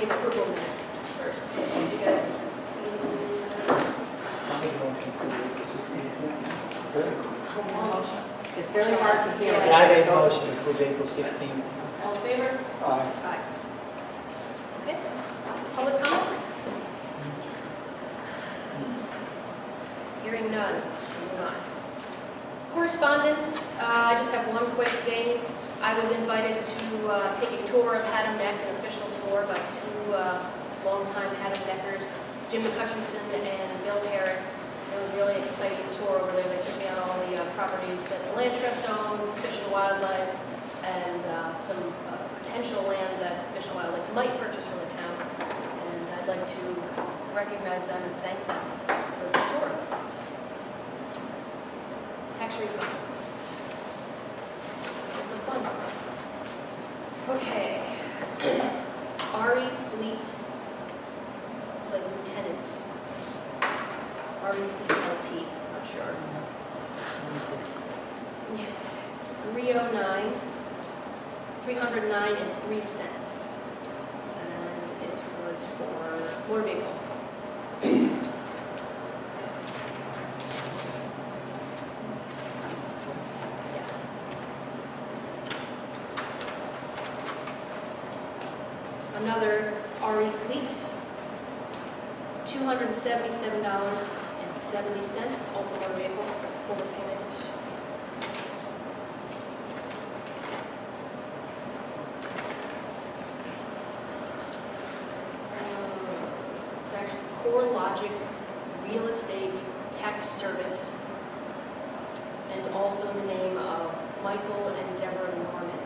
take approval minutes first. Did you guys see? It's very hard to hear. Yeah. Yeah, I make a motion to approve April 16th. All in favor? Aye. Aye. Okay. Public comments? Hearing none. Moving on. Correspondence, I just have one quick thing. I was invited to take a tour of Haddam Neck, an official tour by two longtime Haddam Neckers, Jim McCutcheon and Bill Harris. It was a really exciting tour over there. They took me on all the properties that the land trust owns, Fish and Wildlife, and some potential land that Fish and Wildlife might purchase from the town. And I'd like to recognize them and thank them for the tour. Tax refunds. This is the fun part. Okay. Ari Fleet. It's like Lieutenant. Ari Fleet LT, not sure. 309, 309 and 3 cents. And it was for motor vehicle. Another RE Fleet, $277.70, also motor vehicle, overpayment. It's actually Core Logic Real Estate Tax Service, and also in the name of Michael and Deborah Norman.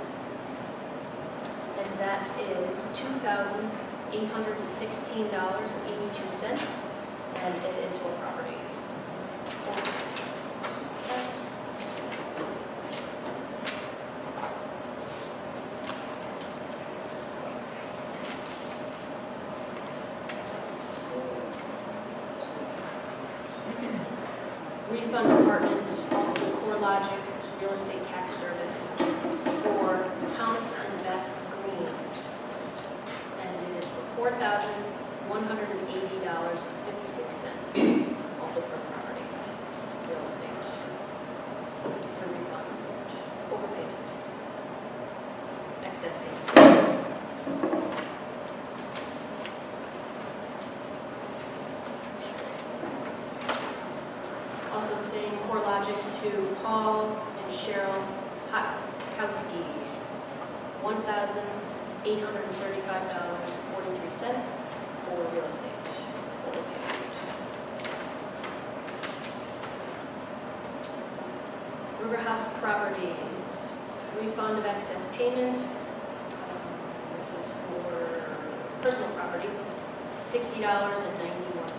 And that is $2,816.82, and it is for property. Refund department, also Core Logic Real Estate Tax Service for Thomas and Beth Green. And it is for $4,180.56, also for property, real estate. It's a refund, overpayment, excess payment. Also saying Core Logic to Paul and Cheryl Hotkowski, $1,835.43 for real estate. River House Properties, refund of excess payment. This is for personal property, $60.91.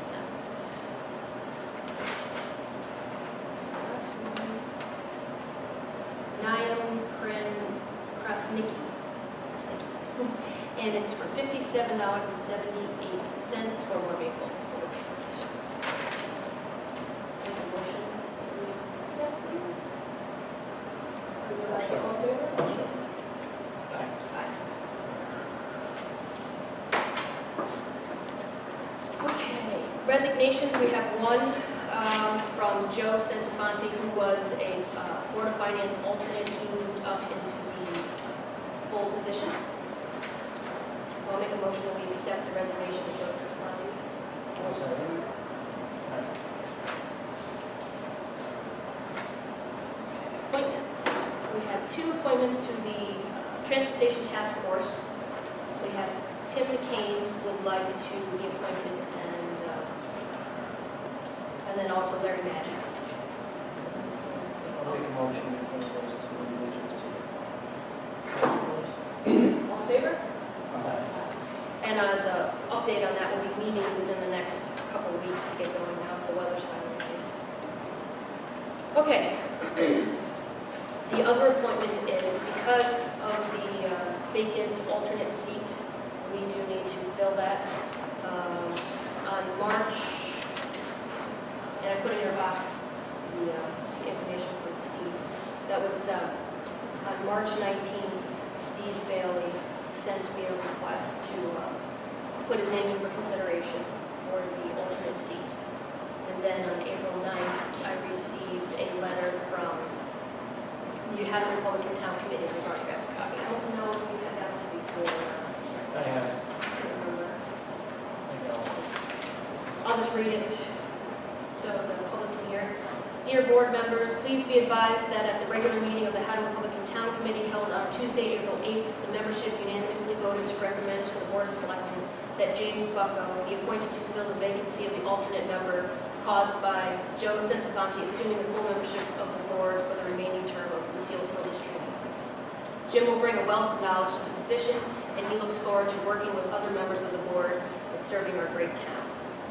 Niam Krasnicki, and it's for $57.78 for motor vehicle. Make a motion. Accept, please. All in favor? Aye. Okay, resignations, we have one from Joe Centifonte, who was a Board of Finance alternate. He moved up into the full position. So I'll make a motion that we accept the resignation of Joe Centifonte. Appointments. We have two appointments to the Transfer Station Task Force. We have Tim McCain would like to be appointed, and then also Larry Magic. I'll make a motion to approve those two individuals to. All in favor? Aye. And as an update on that, we'll be meeting within the next couple of weeks to get going now if the weather's finally nice. Okay. The other appointment is because of the vacant alternate seat, we do need to fill that. On March, and I put in your box the information from Steve. That was on March 19th, Steve Bailey sent me a request to put his name in for consideration for the alternate seat. And then on April 9th, I received a letter from the Haddam Republican Town Committee. I've already got a copy. I don't know if you had that before. I have, I can't remember. I know. I'll just read it so the public can hear. Dear board members, please be advised that at the regular meeting of the Haddam Republican Town Committee held on Tuesday, April 8th, the membership unanimously voted to recommend to the Board of Selectmen that James Bucko be appointed to fill the vacancy of the alternate member caused by Joe Centofanti assuming the full membership of the board for the remaining term of Lucille Silvestrini. Jim will bring a wealth of knowledge to the position, and he looks forward to working with other members of the board and serving our great town.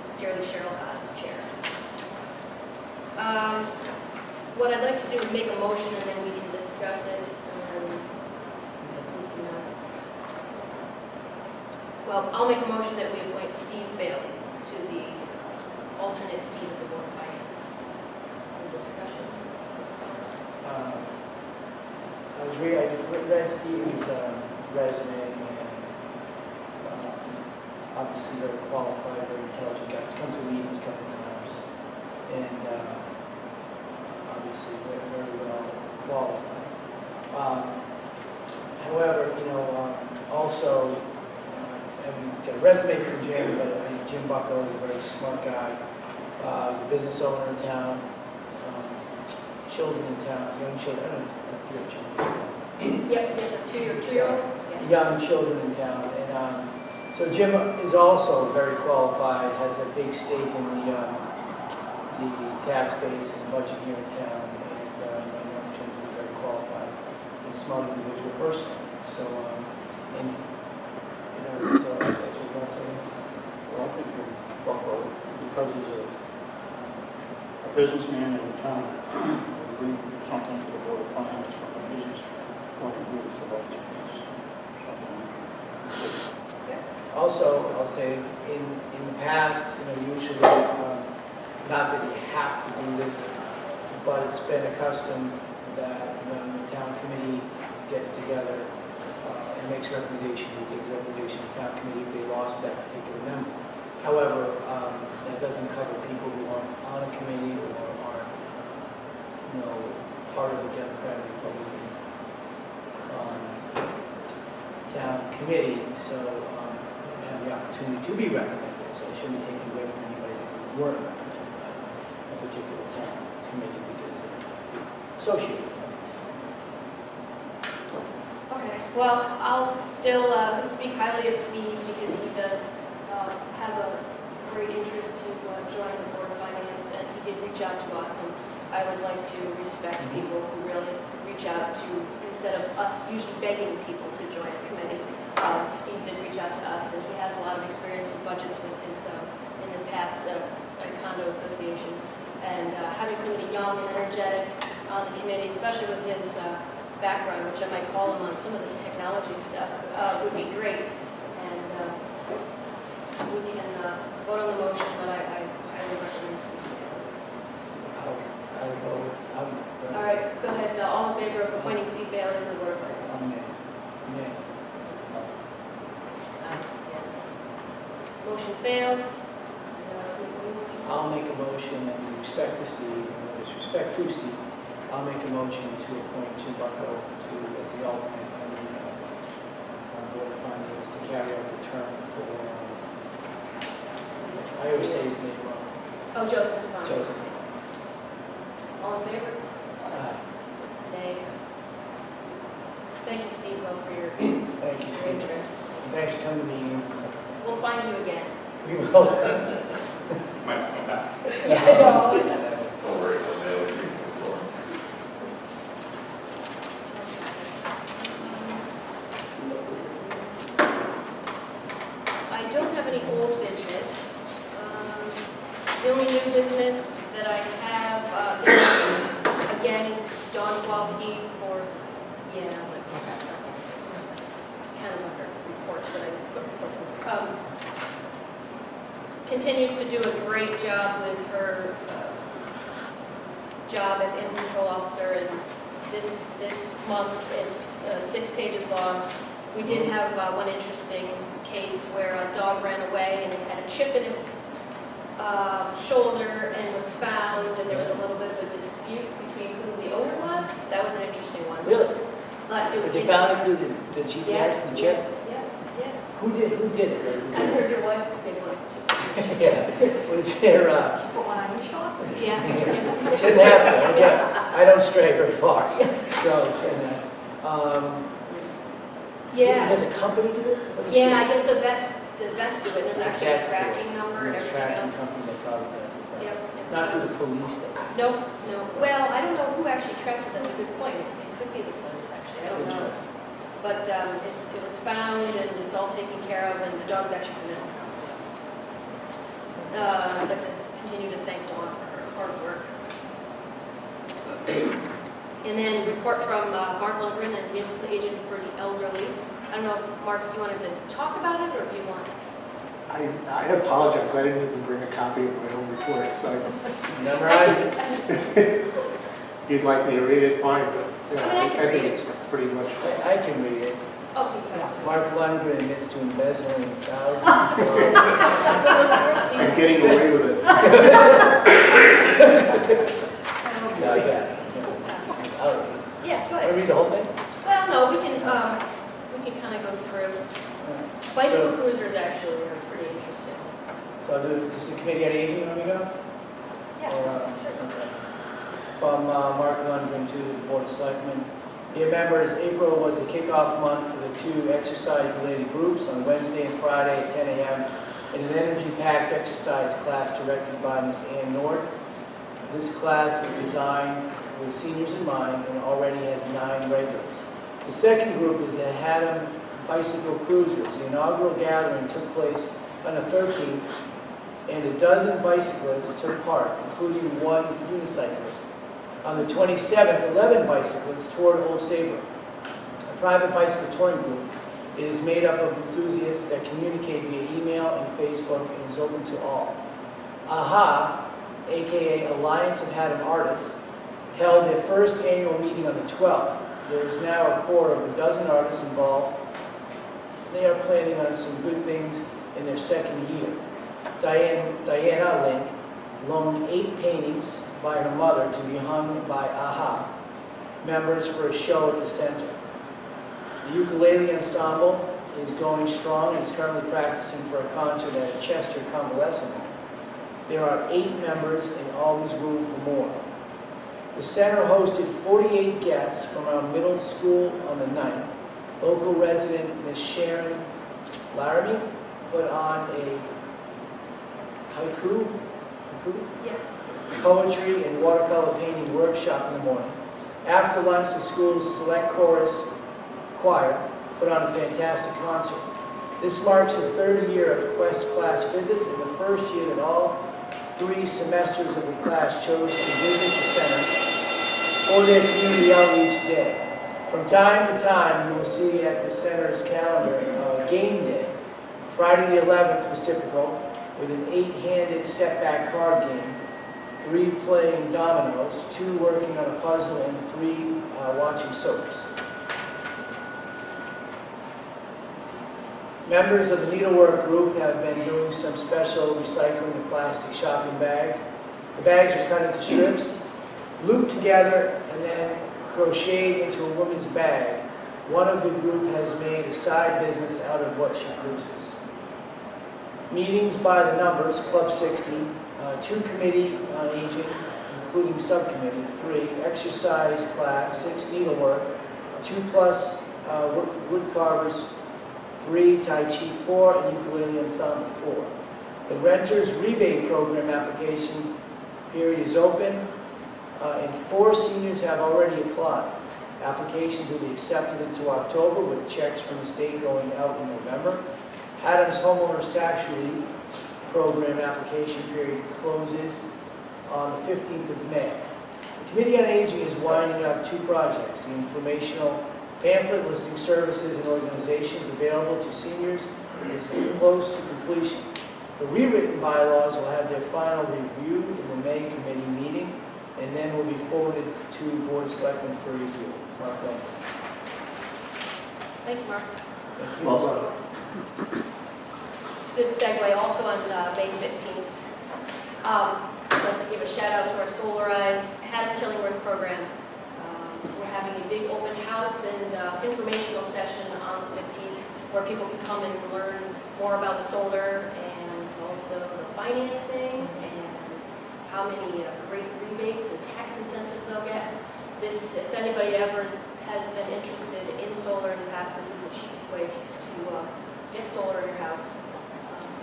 Sincerely, Cheryl Haas, Chair. What I'd like to do is make a motion, and then we can discuss it. And then we can, well, I'll make a motion that we appoint Steve Bailey to the alternate seat of the Board of Finance. Any discussion? I read Steve's resume, and obviously very qualified, very intelligent guy. He's come to meetings a couple of times, and obviously very well qualified. However, also, and we got a resume from Jim, but I think Jim Bucko is a very smart guy. He's a business owner in town, children in town, young children, I don't know if you're children. Yep, there's a two-year-old. Yeah. Young children in town, and so Jim is also very qualified, has a big stake in the tax base and budget here in town, and I know Jim is very qualified and smart individual person. So, and so that's what I'm saying. Well, I think Bucko, because he's a businessman in the town, will bring something to the Board of Finance from a business point of view, so I think it's something to consider. Also, I'll say, in the past, usually, not that you have to do this, but it's been a custom that when the town committee gets together and makes a recommendation, we take the recommendation of the town committee if they lost that particular member. However, that doesn't cover people who aren't on a committee or aren't, part of the Democratic Republican town committee. So, have the opportunity to be recommended, so it shouldn't be taken away from anybody who weren't recommended by a particular town committee because they're associated with them. Okay, well, I'll still speak highly of Steve because he does have a great interest to join the Board of Finance, and he did reach out to us, and I always like to respect people who really reach out to, instead of us usually begging people to join a committee. Steve did reach out to us, and he has a lot of experience with budgets with his, in the past, condo association. And having somebody young and energetic on the committee, especially with his background, which I might call him on some of this technology stuff, would be great. And we can vote on the motion, but I highly recommend Steve. I'll vote. All right, go ahead. All in favor of appointing Steve Bailey as the Board of Finance? Nay. Yes. Motion fails. I'll make a motion, and with respect to Steve, and with respect to Steve, I'll make a motion to appoint Jim Bucko as the alternate on the Board of Finance to carry out the term for, I always say his name wrong, Oh, Joseph. Joseph. All in favor? Nay. Thank you, Steve, Will, for your Thank you, Steve. interest. And thanks for coming to meetings. We'll find you again. We will. Might come back. Yeah, I know. Don't worry, we'll mail it to you before. I don't have any old business. The only new business that I have, again, Don Kowalski for, it's kind of under reports, but I put reports. Continues to do a great job with her job as animal control officer, and this month it's 6 pages long We did have one interesting case where a dog ran away and it had a chip in its shoulder and was found, and there was a little bit of a dispute between who the owner was. That was an interesting one. Really? But it was. But they found it through the GPS and the chip? Yeah. Who did it? Like, I heard your wife made one. Yeah, was there, Put one on your shop. Yeah. shouldn't have to, okay, I don't stray very far, so, shouldn't have. Yeah. Does a company do it? Is that what's Yeah, I true? get the vets do it. There's actually a Vets do it. tracking number, There's a everything tracking else. company that probably does it, but Yep. not through the police though. No. Well, I don't know who actually tracks it. That's a good point. It could be the police, actually. I don't Good know. choice. But it was found and it's all taken care of, and the dog's actually from Middletown. So I'd like to continue to thank Dawn for her hard work. And then report from Mark Lundgren, and municipal agent for the elderly. I don't know if, Mark, if you wanted to talk about it or if you want. I apologize, I didn't even bring a copy of my own report, so Memorize it. if you'd like me to read it, fine, but I mean, I can read think it. it's pretty much. I can read it. Oh, you can. Mark Lundgren admits to embezzling thousands. I'm getting away with it. No, yeah. I'll Yeah, go I ahead. read the whole thing? Well, no, we can kind of go through. Bicycle cruisers actually are pretty interesting. So I'll do, this is the Committee on Aging, let me go? Yeah. Or, okay. From Mark Lundgren to the Board of Selectmen. Dear members, April was the kickoff month for the two exercise-related groups on Wednesday and Friday at 10 a.m. in an energy-packed exercise class directed by Ms. Ann Nord. This class is designed with seniors in mind and already has 9 regulars. The second group is the Haddam Bicycle Cruisers. The inaugural gathering took place on the 13th, and a dozen bicyclists took part, including one unicyclist. On the 27th, 11 bicyclists toured Old Saybrook. A private bicycle touring group. It is made up of enthusiasts that communicate via email and Facebook and is open to all. AHA, aka Alliance of Haddam Artists, held their first annual meeting on the 12th. There is now a core of a dozen artists involved. They are planning on some good things in their second year. Diana Link loaned 8 paintings by her mother to be hung by AHA members for a show at the center. The ukulele ensemble is going strong and is currently practicing for a concert at a Chester convalescent home. There are 8 members and always room for more. The center hosted 48 guests from our middle school on the 9th. Local resident Ms. Sharon Larrabee put on a haiku? Yeah. Poetry and watercolor painting workshop in the morning. After lunch, the school's select chorus choir put on a fantastic concert. This marks the 3rd year of Quest class visits and the first year that all 3 semesters of the class chose to visit the center for their community outreach day. From time to time, you will see at the center's calendar game day. Friday the 11th was typical, with an 8-handed setback card game, 3 playing dominoes, 2 working on a puzzle, and 3 watching soaps. Members of the needlework group have been doing some special recycling of plastic shopping bags. The bags are cut into strips, looped together, and then crocheted into a woman's bag. One of the group has made a side business out of what she produces. Meetings by the numbers, Club 60, 2 committee on aging, including subcommittee, 3 exercise class, 6 needlework, 2+ wood carvers, 3 Tai Chi 4, and ukulele ensemble 4. The renters rebate program application period is open, and 4 seniors have already applied. Applications will be accepted into October with checks from the state going out in November. Haddam's homeowners tax relief program application period closes on the 15th of May. The Committee on Aging is winding up 2 projects. The informational pamphlet listing services and organizations available to seniors is close to completion. The rewritten bylaws will have their final review in the May committee meeting and then will be forwarded to Board of Selectmen for review. Mark, thank you. Thank you, Mark. Thank you. Well, Good segue, also on May 15th. I'd like to give a shout out to our Solarize Haddam Killingworth program. We're having a big open house and informational session on the 15th where people can come and learn more about solar and also the financing and how many great rebates and tax incentives they'll get. This, if anybody ever has been interested in solar in the past, this is the cheapest way to get solar in your house.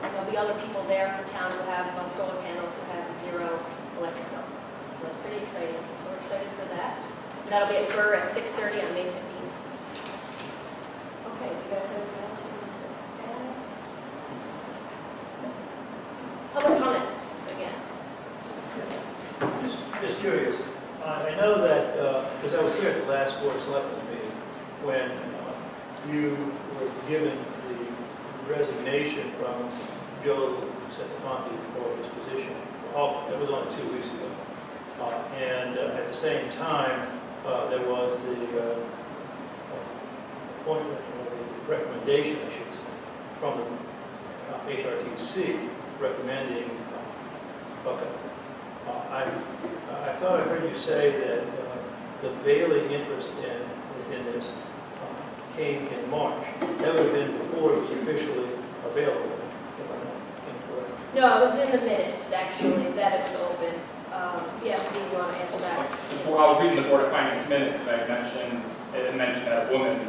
There'll be other people there for town who have solar panels who have 0 electric bill. So it's pretty exciting. So we're excited for that. And that'll be at Burr at 6:30 on May 15th. Okay, you guys have anything else you want to add? Public comments again. Just curious, I know that, because I was here at the last Board of Selectmen meeting, when you were given the resignation from Joe Setafonte for his position. It was only 2 weeks ago. And at the same time, there was the appointment, or the recommendation, I should say, from the HRTC recommending Bucket. I thought I heard you say that the Bailey interest in this came in March. That would have been before it was officially available, if I'm not incorrect. No, it was in the minutes, actually, that it was open. Yes, Steve, you want to answer that? Well, I was reading the Board of Finance minutes, and it mentioned that a woman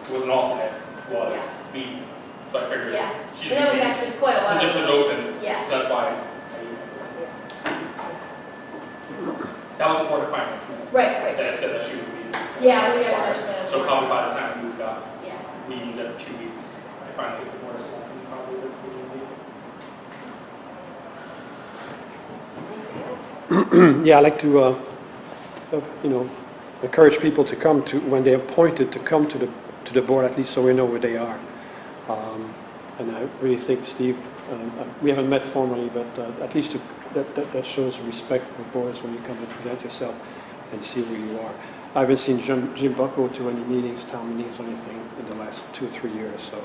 who was an alternate was me. So I figured Yeah, she's and that was going to actually quite a be, while. position was open, Yeah. so that's why. That was the Board of Finance minutes. Right. That said that she was leaving. Yeah, we got mentioned that. So probably by the time we moved up, Yeah. meetings every 2 weeks, I finally get the Board of Selectmen, probably the Yeah, I like to, encourage people to come to, when they're appointed, to come to the board, at least so we know where they are. And I really think, Steve, we haven't met formally, but at least that shows respect for boards when you come to present yourself and see where you are. I haven't seen Jim Bucko to any meetings, town meetings, or anything in the last 2 or 3 years, so